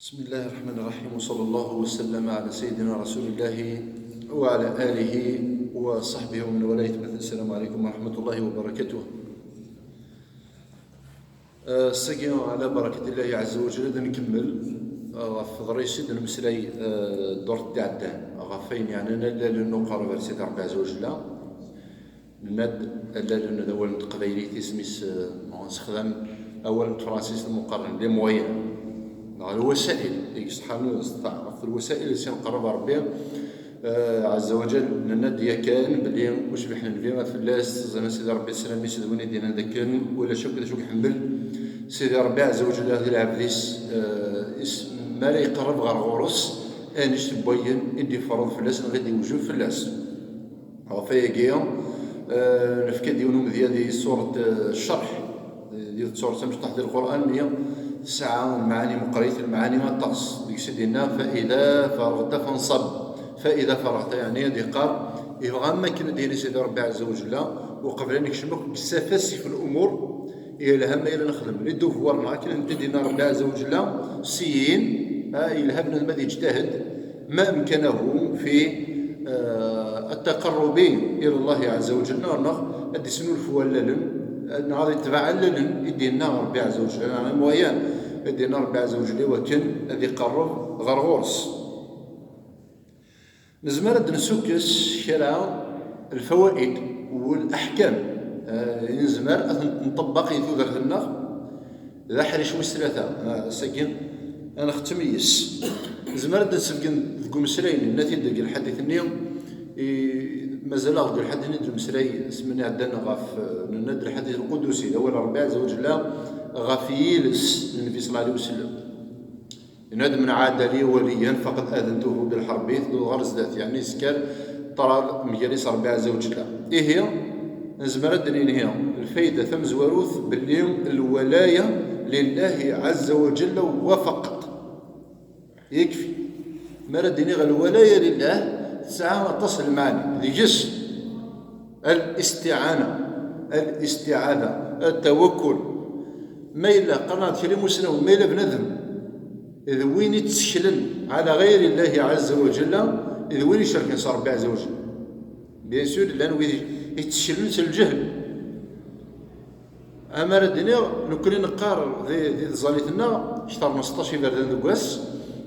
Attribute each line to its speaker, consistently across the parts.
Speaker 1: بسم الله الرحمن الرحيم، وصلى الله وسلم على سيدنا رسول الله وعلى آله وصحبه ومن والاه. السلام عليكم ورحمة الله وبركاته. الساقي على بركة الله عز وجل نكمل في ضريسي نمسلاي الدور تاع الدهن غفين يعني لا نقرب على سيدنا ربي عز وجل ند لا أول قبيلي تسميس نستخدم أول فرانسيس المقارن لي موين الوسائل سبحانه تعرف الوسائل اللي نقرب ربي عز وجل ند يا كان بلي واش بحنا نبيع في اللاس زعما سيدي ربي السلامي سيدي وني دينا ذاك ولا شوف كذا شو كنحمل سيدي ربي عز وجل هذا العبديس ما لا يقرب غير غرس انيش تبين يدي فرض في اللاس غادي يوجد في اللاس عرفيا نفكر ديونو مزيان سورة الشرح ديال سورة مش تحت القرآن 109 المعاني مقريت المعاني ما الطقس ديك سيدنا فإذا فرغت فانصب فإذا فرغت يعني هذه قال يبغى ما كنا ديالي سيدي ربي عز وجل وقبل أن يكشمك بسفاسي في الأمور الهم إلى نخدم اللي دوفورنا كنا ندينا ربي عز وجل سيين يلهمنا المذي يجتهد ما أمكنه في التقرب إلى الله عز وجل هذه سنو الفواللن نهار يتفاعل يدينا ربي عز وجل يعني مويان يدينا ربي عز وجل وكن الذي قرب غرغورس نزمر نسوكس شرع الفوائد والأحكام نزمر نطبق يثوذر لنا ذا حريش وثلاثة ساكن أنا ختميس زمر نسلكن ذكو مسرين النتيجة ديال الحديث اليوم مازال أخذ الحديث ندير مسري اسمني عندنا غاف ندير الحديث القدسي الأول ربي عز وجل غافيلس النبي صلى الله عليه وسلم إن هذا من عاد لي وليا فقد آذنته بالحرب ذو غرز ذات يعني سكر ترى مجالس ربي عز وجل إيه هي نزمر الدنيا هي الفايدة ثم زواروث باليوم الولاية لله عز وجل وفقط يكفي مرد غير الولاية لله ساعة تصل المعنى ذي جسم الاستعانة التوكل ميلا قناة شري مسلم ميلا بندم إذا وين يتسكلن على غير الله عز وجل إذا وين يشرك صار ربي عز وجل بيان سور لأن وين يتسكلن الجهل أما ردني نكون نقارن ذي زاليتنا اشترنا 16 بردان دقاس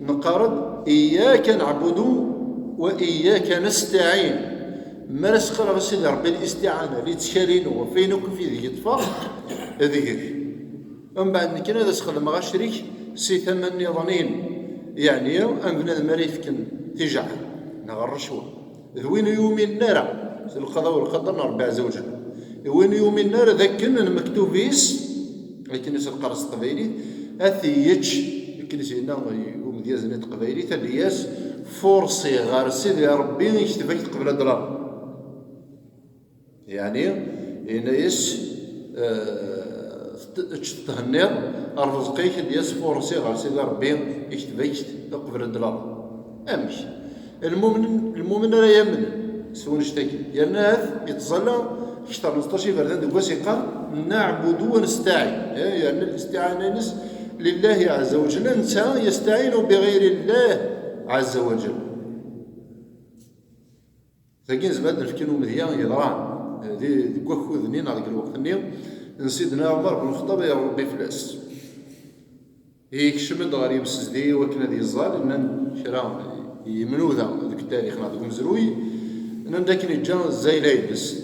Speaker 1: نقارن إياك نعبد وإياك نستعين ما نسخر سيدي ربي الاستعانة اللي تشارين وفين وكيف ذي يطفى ذيك ومن بعد كنا هذا سخر ما غاشريك سي ثمن ظنين يعني أن بنادم مريفكن تجعل نغر الرشوة ذوين يوم النار القضاء والقدر ربي عز وجل وين يوم النار ذاكن المكتوبيس لكن يسال القرص القبيلي اثيتش كنيسينا يوم ديال زنيت قبيلي ثلياس فورسي غير سيدي ربي يشتفك قبل الدرار يعني ينايس تهنير الرزقيك دياس فورسي غير سيدي ربي يشتفك قبل الدرار امش المؤمن لا يمن سون اشتكي يا الناس يتصلى اشتر 16 بردان دواسي قال نعبد ونستعين يعني الاستعانة لله عز وجل انت يستعين بغير الله عز وجل ثقين زباد نفكينو مذيان يضران هذه كوخذني نهار الوقت اليوم سيدنا عمر بن الخطاب يا ربي فلاس هيك شمد غير يمسزدي وكنا ذي الظال ان شرا يمنو ذا ذاك التاريخ نهار مزروي ان ذاك الجان زي ليبس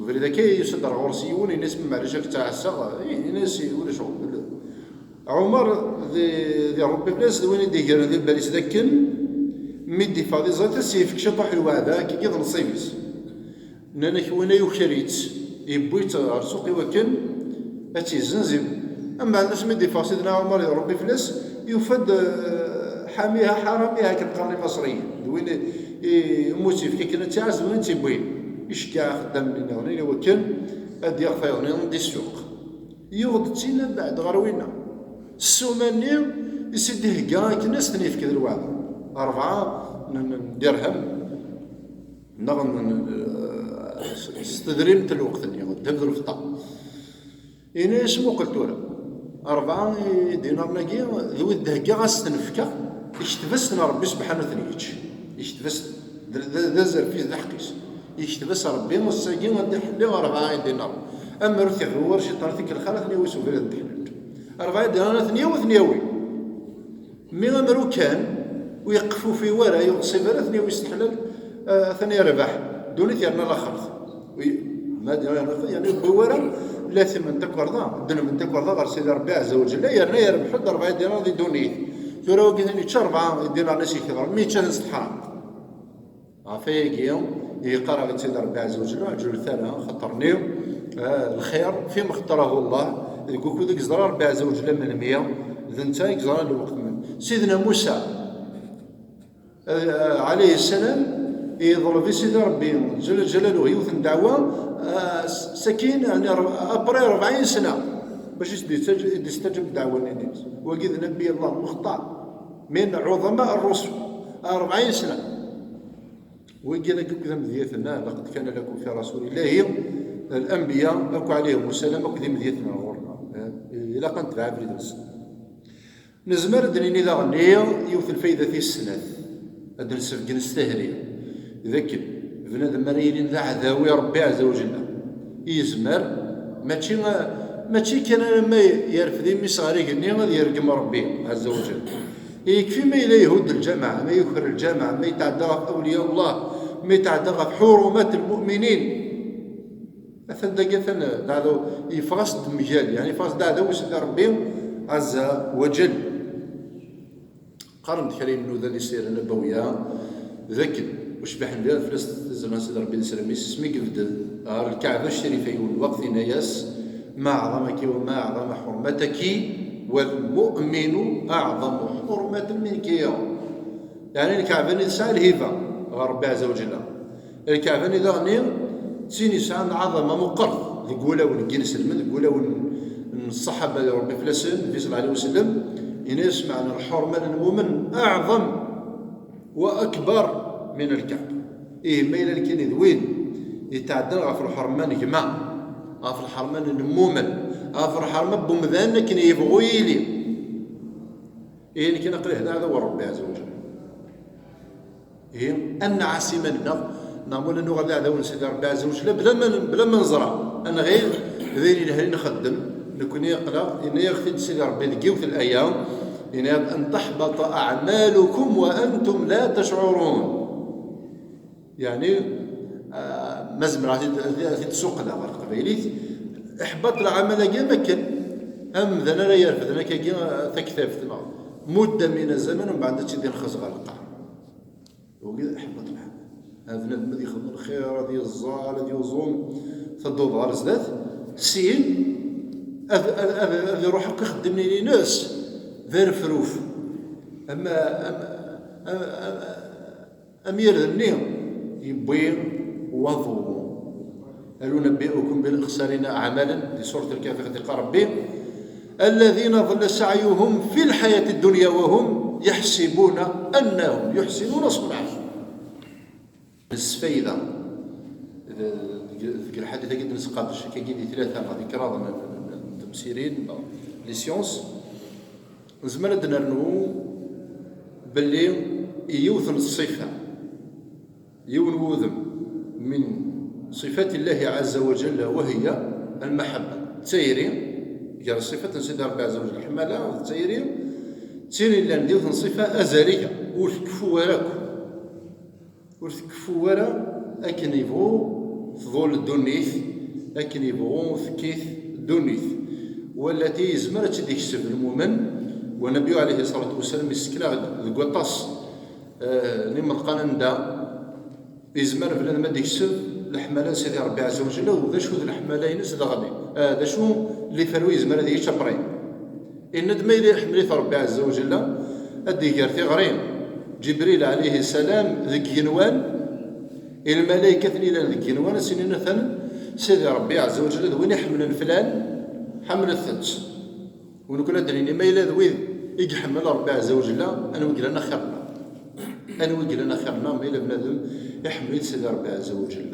Speaker 1: فريدا كي يصدر غورسيون الناس من معلش تاع الصغر الناس ولا شغل عمر ذي ربي بلاص وين يدير ذي باليس ذاكن ميدي فاضي زات السيف شطح الوعده كي كيض نصيبس نانا كوينا يوكريت يبويت رسوقي وكن اتي زنزم اما الناس ميدي فاضي سيدنا عمر يا ربي فلاس يفد حاميها حراميها كالقرن المصري وين موتيف كي كانت تعز وين تيبوي يشكا خدام لنا هنا وكن ادي يغفيوني ندي السوق يغض تينا بعد غروينا السوماني يسديه كاع الناس ثاني في كذا الوعد 4 درهم استدريمت الوقت اللي تبذل الخطا إني اسمو قلت له 4 دينار ناقي ذو الدهقة غاستنفكا يشتبسنا ربي سبحانه وتعالى يشتبس دازر فيه ذحقيس يشتبس ربي والساقين غادي يحليو 4 دينار. اما روثي غور شي طرفيك الخالة ثنيوي سوف تحلل 4 دينار ثنيوي مي غمرو كان ويقفوا في ورا يغصب لا ثنيوي يستحلل ثاني ربح دوني يرنا الاخر ما يعني بورا لا ثمن تكبر دنا من تكبر غير سيدي ربي عز وجل يرنا يربح 4 دينار دي دوني يراو كذا يتشرب 4 دينار نسي كثر 100 شهر حرام عافاك يوم يقرا سيدي ربي عز وجل عجل ثاني خطرنيو الخير فيما اختاره الله يقول كذا زرار ربي عز وجل من 100 ذنتا زرار الوقت من سيدنا موسى عليه السلام يضرب في سيدي ربي جل جلاله يوثن دعوة سكين يعني أبري 40 سنة باش يستجب دعوة الناس وقيد نبي الله المختار من عظماء الرسل 40 سنة وقيد كذا مذيتنا لقد كان لكم في رسول الله الأنبياء أكو عليهم السلام أكو ذي مذيتنا غورنا إلا كنت بعبري درس نزمر دنيني ذا غنية يوث الفايدة في السنة هذا نسفق نستهلي ذكر بنادم مريلين ذا عذاوي ربي عز وجل يزمر ماشي كان ما يرفد يمي صغاري كني غادي يرقم ربي عز وجل يكفي ما إلا يهد الجماعة ما يكفر الجماعة ما يتعدى في أولياء الله ما يتعدى في حرمات المؤمنين مثلا دقيقة هذا يفرص مجال يعني فرص هذا وش ربي عز وجل قرن كريم انه ذا السيره النبويه ذكر وشبح ندير فلسطين زمان سيدي ربي السلام يسمي قبل الكعبه الشريفه والوقت نياس ما اعظمك وما اعظم حرمتك والمؤمن اعظم حرمه منك يعني الكعبه نسعى الهبه ربي عز وجل الكعبه اذا غني تسيني سعى عظمه مقر يقولوا ونجلس المد يقولوا الصحابه ربي فلسطين في صلى الله عليه وسلم يناس معنى الحرمة للمؤمن أعظم وأكبر من الكعبة ما إلا كان وين يتعدى في الحرمان جماعة في الحرمان المؤمن في الحرمان بمذان كان يبغوا يلي كان قريه هذا هو ربي عز وجل أن عاصمنا نقول أنه غادي هذا سيدي ربي عز وجل بلا ما نزرع أنا غير ذي نخدم نكون يقرأ إن يغفل سيدي ربي ذكي في الأيام إن أن تحبط أعمالكم وأنتم لا تشعرون يعني مزمرة في تسوق لها القبيليت احبط العمل كي مكن أم ذنا لا يرفض لك كي تكثف مدة من الزمن ومن بعد تشدي نخز غلقة وكذا احبط العمل هذا الذي يخدم الخير هذه الزال هذه يزوم ثدو ظهر زدات سين هذا روحك يخدمني لناس ذير فروف أمير النيم يبوي وضو قالوا نبئكم بالأخسرين أعمالا في سورة الكافر قال ربي الذين ضل سعيهم في الحياة الدنيا وهم يحسبون أنهم يحسنون صنعا السفيدة ذكر الحديث قد نسقاطش كي 3 ذكرى تمسيرين لي سيونس زمان نرنو باللي يوثن الصفة يونوذم من صفات الله عز وجل وهي المحبة تسيري قال صفة سيدي ربي عز وجل الحمالة تسيري لأن يوثن صفة أزلية وتكفو وراء أكن يبغو فضول الدنيث أكن يبغو ثكيث الدنيث والتي يزمرت ديك السب المؤمن والنبي عليه الصلاة والسلام يسكنا ذو قطاس نيم القانون دا يزمر بلاد ما ديك السب الحمالة سيدي ربي عز وجل وذا شو ذا الحمالة ينس ذا غادي هذا شو اللي فالو يزمر هذه شبرين إن دما إلي حملت ربي عز وجل أدي كارتي غرين جبريل عليه السلام ذك ينوان الملائكة إلى ذك ينوان سنين مثلا سيدي ربي عز وجل وين يحمل فلان حمل الثلث ونقول أدريني ما إلا ذوين يحمل ربي عز وجل أنا وقل أنا خيرنا ما إلا بنادم يحمل سيدي ربي عز وجل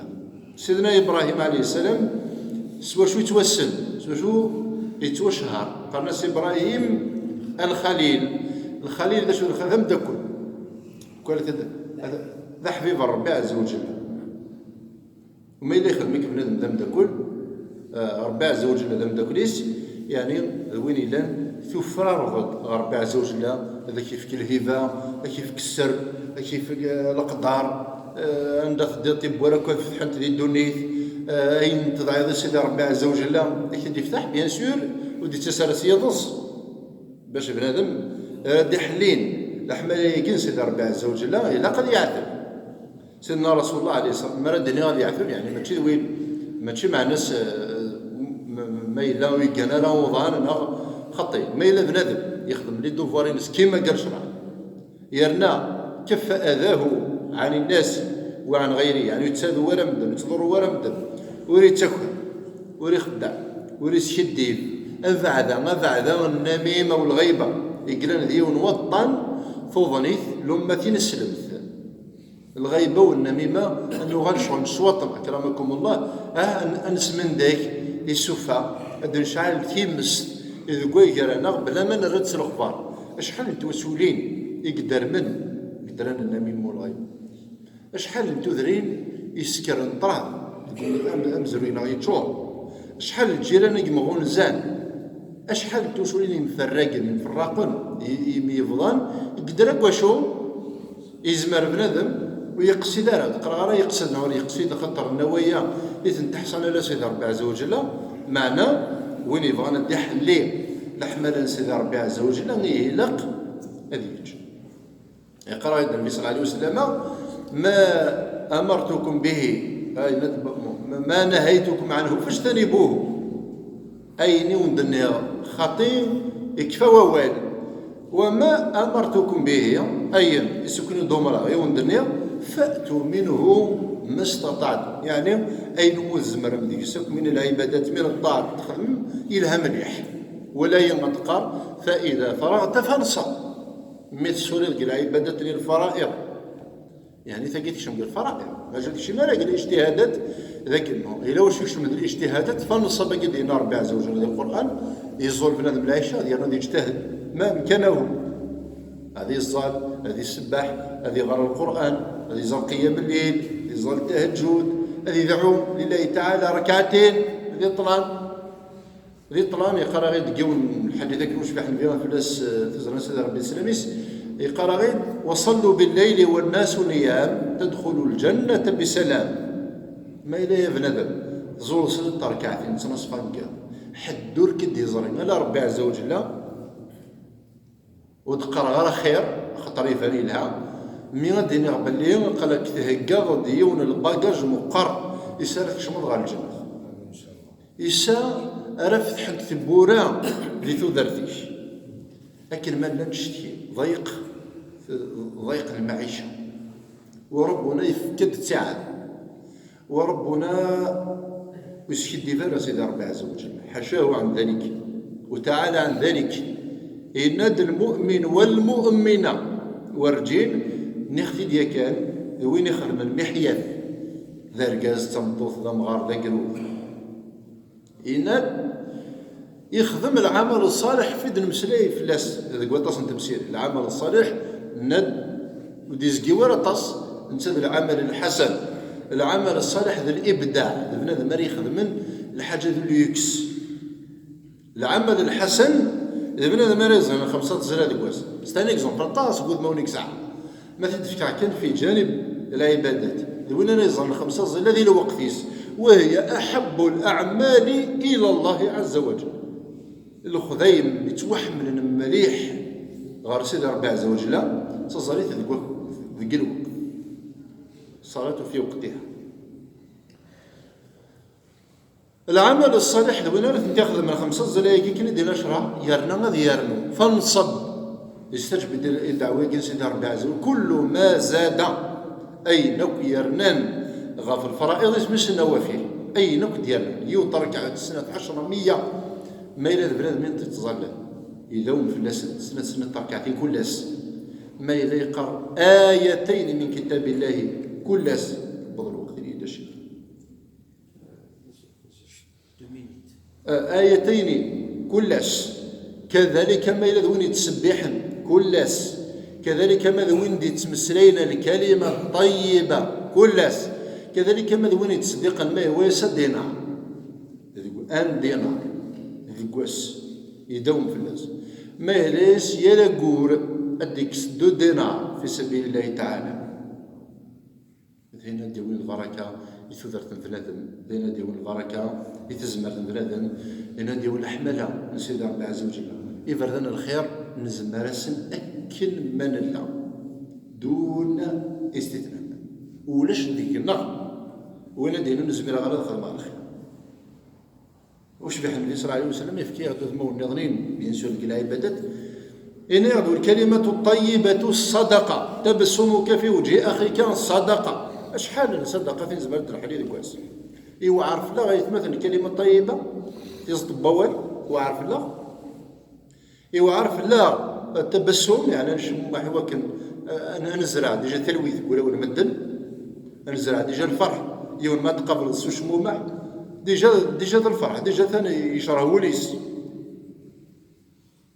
Speaker 1: سيدنا إبراهيم عليه السلام سوا شو توسل سوا شو يتوشهر قال سي إبراهيم الخليل ذا شو هذا مدكل قالت هذا حبيب ربي عز وجل وما إلا يخدمك بنادم ذا مدكل ربي عز وجل ذا مدكليس يعني وين إلا ثفرار ربي عز وجل هذا كيف الهبة هذا كيف السر هذا كيف الأقدار عند خدي طيب ولا كيف فتحت لي الدنيا أين تضعي سيدي ربي عز وجل أكيد يفتح بيان سور ودي تسالس يضص باش بنادم دي حلين لحمل يقين سيدي ربي عز وجل إلا قد يعثر سيدنا رسول الله عليه الصلاة والسلام مرة غادي يعثر يعني ماشي وين ماشي مع ناس ما إلا ويقنا لا وضان خطي ما إلا بنادم يخدم لي دوفوارين كيما قال شرع يرنا كف أذاه عن الناس وعن غيره يعني يتسادوا ورا مدن يتضروا ورا مدن وري تاكل وري خدع وري سكديف أفعذا النميمة والغيبة يقلن ذيون وطن فوضنيث لأمة السلمث الغيبة والنميمة أنه غنشون نصوت أكرمكم الله أنس من ذاك السفا أدن شعال تيمس إذ قوي قرانا بلا ما نرد الأخبار أشحال انتو مسؤولين يقدر يقدران النميمة والغيبة أشحال انتو ذرين يسكر نطراد أمزروين يتشور أشحال الجيران يمغون زان أشحال انتو مسؤولين مفرقين مفرقون يفضان يقدر واشو يزمر بنادم ويقصد تقرا يقصد ولا يقصد خاطر النوايا إذن تحصل على سيدي ربي عز وجل معنا وين يبغى ندي حليه لحمل سيدي ربي عز وجل يهلق هذيك يقرا النبي صلى الله عليه وسلم ما امرتكم به ما نهيتكم عنه فاجتنبوه اين وندني خطير يكفى ووال وما امرتكم به اين يسكن دومرا يوندني فاتوا منه ما استطعتم يعني اين وزمر من ديك من العبادات من الطاعات تخدم يلها مليح ولا ينطقر فاذا فرغت فانصب مثل سورة العبادات للفرائض يعني ثقيت شمل الفرائض ما جاتك شي مالك الاجتهادات ذاك الا واش يشمل الاجتهادات فنصب قد ان ربي عز وجل القران يزول بنادم العشاء ديالو غادي يجتهد ما امكنه هذه الصلاه هذه السباح هذه غير القران هذه زال قيام الليل هذه زال التهجد هذه يدعو لله تعالى ركعتين هذه طلان يقرا غير دقيون الحديث ذاك واش فاح النبي فلاس تزرنا سيدي ربي السلاميس يقرا غير وصلوا بالليل والناس نيام تدخلوا الجنه بسلام ما إلا يا بنادم زول ست ركعتين تنصف نكا حدور كد يزرين على ربي عز وجل وتقرا غير خير خاطر يفاني لها مي غادي نقبل لي قال لك تهكا غادي يون الباكاج مقر يسالك شمر غير الجنه يسا راه فتحت ثبورا اللي تودرتيش لكن ما نشتي ضيق المعيشه وربنا يفكد ساعه وربنا يسكد ديفار سيدي ربي عز وجل حاشاه عن ذلك وتعالى عن ذلك إن المؤمن والمؤمنة ورجين نختي ديا كان وين يخدم المحيان ذا ركاز تمطوط ذا مغار ذا قروف إن يخدم العمل الصالح في دن مسلاي فلاس هذا قواطاس تمسير العمل الصالح ند وديزكي ورا طاس نسب العمل الحسن العمل الصالح ذا الابداع ذا بنادم ماري يخدم الحاجه ذو الليكس العمل الحسن ذا بنادم ماري يزن 5 زراد كواس ستاني اكزومبل طاس قود مونيك ساعه ما تدفكع كان في جانب العبادات ذا وين يزن 5 زراد ذي الوقتيس وهي احب الاعمال الى الله عز وجل الخذيم يتوحمل مليح غير سيدي ربي عز وجل صزريت ذي الوقت الصلاة في وقتها العمل الصالح لو نعرف نتاخذ من 5 زلايق كي ندير 10 يرنا غادي يرنو فنصب يستجب الدعوة سيدي ربي عز وجل كل ما زاد اي نوك يرنان غاف الفرائض مش النوافل اي نوك ديالنا يوطر كعاد السنة 10 100 ما إلا البلاد من تتظلل يدوم في الناس سنة ركعتين كلاس ما إلا يقرأ آيتين من كتاب الله كلاس بضل وقت اللي يدشي آيتين كلاس، كذلك ما إلا ذوين يتسبحن كلاس، كذلك ما ذوين يتمسلين الكلمة الطيبة كلاس، كذلك ما ذوين يتصدقن ما يواسى دينار، ان دينار ذكواس يدوم في الناس ما يلاش يلا قور اديك 2 دينار في سبيل الله تعالى. هنا ديوين البركة يثوثر ثلاثا، هنا ديوين البركة يتزمر ثلاثا، هنا ديوين الحملة من سيدي ربي عز وجل يفردنا الخير نزمر سن أكل من الله دون استثناء ولاش ديكنا وين دينا نزمر على الخير الخير. وش بحن النبي صلى الله عليه وسلم يفكي ثمو الناظرين بينسوا العبادات إن يعدو الكلمة الطيبة الصدقة، تبسمك في وجه أخيك الصدقة. أشحال صدقة في زمرة الحديد كويس إيوا عارف لا غيتمثل الكلمة الطيبة تصدق بوال وعارف لا إيوا عارف لا التبسم يعني نشم هو كان نزرع ديجا تلويث ولا نمدن نزرع ديجا الفرح يوم ما تقابل السوشمومة ديجا الفرح ديجا ثاني يشرح وليس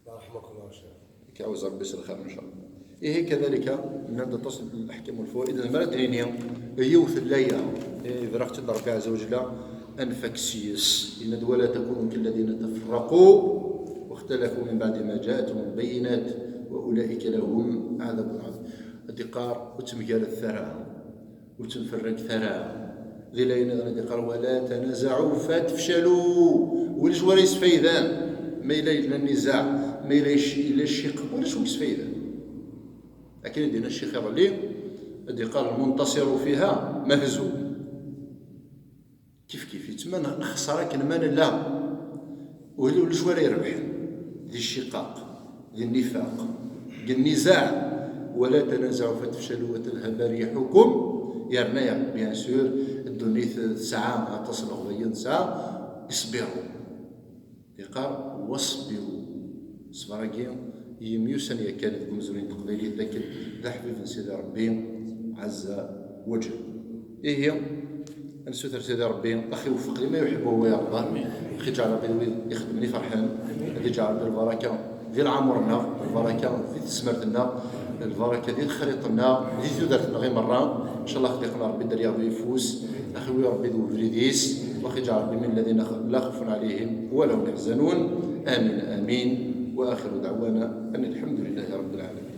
Speaker 2: رحمك الله شيخ
Speaker 1: كعوز ربي يسر الخير ان شاء الله. إيه كذلك من تصل الاحكام والفوائد المرات الدينيه يوث الليا اذا رحت ربي عز وجل انفكسيس ان ولا تكونوا كالذين تفرقوا واختلفوا من بعد ما جاءتهم البينات واولئك لهم عذاب عظيم. الدقار وتمجال الثراء وتنفرق ثراء ذي لين الدقار ولا تنازعوا فتفشلوا والجوار يسفيدان ما إلى النزاع ما إلى الشق ولا شو يسفيدان. لكن يدينا الشيخ اللي الذي قال المنتصر فيها مهزوم كيف يتمنى نخسر كنمان لا والجوار يربح ذي الشقاق ذي النفاق ذي النزاع ولا تنازعوا فتفشلوا وتذهب ريحكم يرنيا بيان سور الدنيا ساعة تصل غضيا ساعة اصبروا يقال واصبروا صبراكي يميوسن يا كانت مزورين تقبيلي لكن ذا حبيب سيدي ربي عز وجل. إيه هي نسوثر سيدي ربي أخي وفق لي ما يحبه هو يرضى أخي جعل ربي يخدمني فرحان الذي جعل ربي البركة ذي العمرنا البركة في تسمرتنا البركة ذي خريطنا ذي ثودرتنا غير مرة إن شاء الله خلقنا ربي دريا يفوس أخي ربي ذو فريديس وأخي جعل ربي من الذين لا خوف عليهم ولا هم يحزنون آمين آمين. وآخر دعوانا أن الحمد لله رب العالمين.